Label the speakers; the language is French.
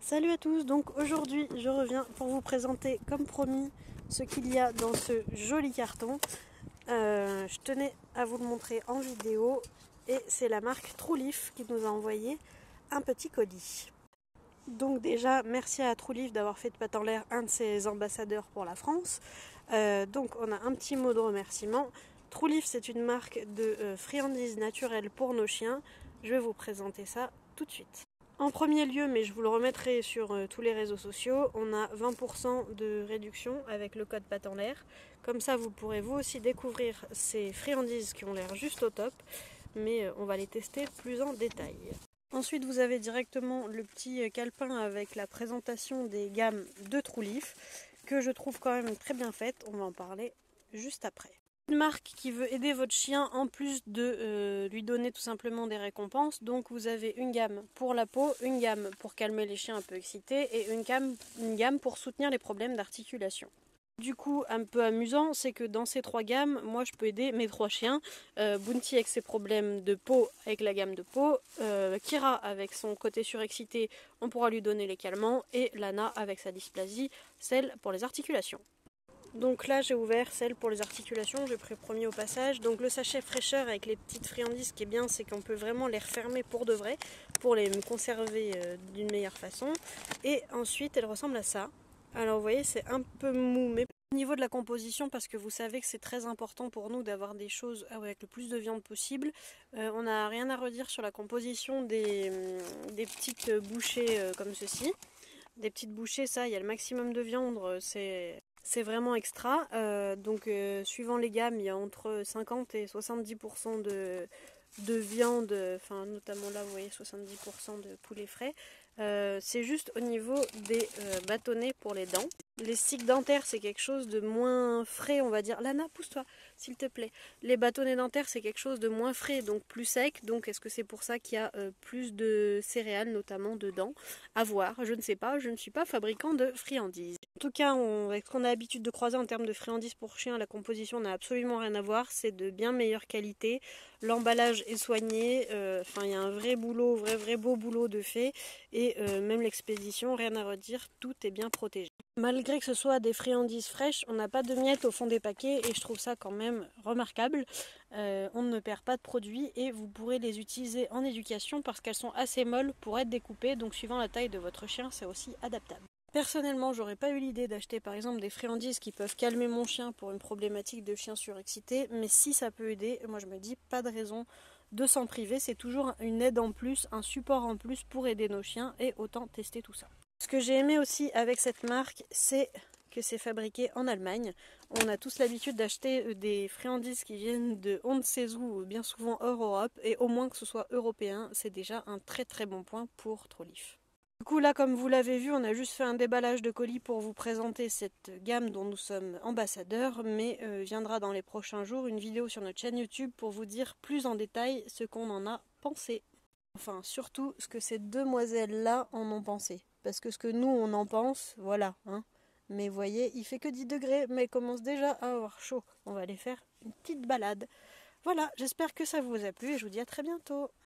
Speaker 1: Salut à tous, donc aujourd'hui je reviens pour vous présenter comme promis ce qu'il y a dans ce joli carton. Je tenais à vous le montrer en vidéo et c'est la marque Truleaf qui nous a envoyé un petit colis. Donc déjà merci à Truleaf d'avoir fait de Pattes en l'air un de ses ambassadeurs pour la France. Donc on a un petit mot de remerciement. Truleaf c'est une marque de friandises naturelles pour nos chiens. Je vais vous présenter ça tout de suite. En premier lieu, mais je vous le remettrai sur tous les réseaux sociaux, on a 20% de réduction avec le code Pattes en l'air. Comme ça, vous pourrez vous aussi découvrir ces friandises qui ont l'air juste au top, mais on va les tester plus en détail. Ensuite, vous avez directement le petit calepin avec la présentation des gammes de Truleaf, que je trouve quand même très bien faite. On va en parler juste après. Une marque qui veut aider votre chien en plus de lui donner tout simplement des récompenses. Donc vous avez une gamme pour la peau, une gamme pour calmer les chiens un peu excités et une gamme pour soutenir les problèmes d'articulation. Du coup, un peu amusant, c'est que dans ces trois gammes, moi je peux aider mes trois chiens. Bounty avec ses problèmes de peau avec la gamme de peau, Kira avec son côté surexcité, on pourra lui donner les calmants, et Lana avec sa dysplasie, celle pour les articulations. Donc là j'ai ouvert celle pour les articulations, j'ai pris le premier au passage. Donc le sachet fraîcheur avec les petites friandises, ce qui est bien c'est qu'on peut vraiment les refermer pour de vrai, pour les conserver d'une meilleure façon. Et ensuite elle ressemble à ça. Alors vous voyez c'est un peu mou, mais au niveau de la composition, parce que vous savez que c'est très important pour nous d'avoir des choses avec le plus de viande possible, on n'a rien à redire sur la composition des petites bouchées comme ceci. Des petites bouchées, ça il y a le maximum de viande, c'est vraiment extra. Suivant les gammes, il y a entre 50 et 70% de viande, enfin notamment là vous voyez 70% de poulet frais. C'est juste au niveau des bâtonnets pour les dents. Les sticks dentaires c'est quelque chose de moins frais, on va dire. Lana, pousse-toi s'il te plaît. Les bâtonnets dentaires c'est quelque chose de moins frais, donc plus sec. Donc est-ce que c'est pour ça qu'il y a plus de céréales notamment dedans? À voir, je ne sais pas, je ne suis pas fabricant de friandises. En tout cas, avec ce qu'on a l'habitude de croiser en termes de friandises pour chiens, la composition n'a absolument rien à voir. C'est de bien meilleure qualité. L'emballage est soigné. Il y a un vrai boulot, vrai beau boulot de fait. Et même l'expédition, rien à redire, tout est bien protégé. Malgré que ce soit des friandises fraîches, on n'a pas de miettes au fond des paquets et je trouve ça quand même remarquable. On ne perd pas de produits et vous pourrez les utiliser en éducation parce qu'elles sont assez molles pour être découpées. Donc suivant la taille de votre chien, c'est aussi adaptable. Personnellement, j'aurais pas eu l'idée d'acheter par exemple des friandises qui peuvent calmer mon chien pour une problématique de chien surexcité, mais si ça peut aider, moi je me dis pas de raison de s'en priver, c'est toujours une aide en plus, un support en plus pour aider nos chiens et autant tester tout ça. Ce que j'ai aimé aussi avec cette marque, c'est que c'est fabriqué en Allemagne. On a tous l'habitude d'acheter des friandises qui viennent de on ne sait où, bien souvent hors Europe, et au moins que ce soit européen, c'est déjà un très bon point pour Truleaf. Du coup là comme vous l'avez vu, on a juste fait un déballage de colis pour vous présenter cette gamme dont nous sommes ambassadeurs, mais viendra dans les prochains jours une vidéo sur notre chaîne YouTube pour vous dire plus en détail ce qu'on en a pensé. Enfin surtout ce que ces demoiselles là en ont pensé, parce que ce que nous on en pense, voilà, hein. Mais vous voyez, il fait que 10 degrés, mais il commence déjà à avoir chaud. On va aller faire une petite balade. Voilà, j'espère que ça vous a plu et je vous dis à très bientôt.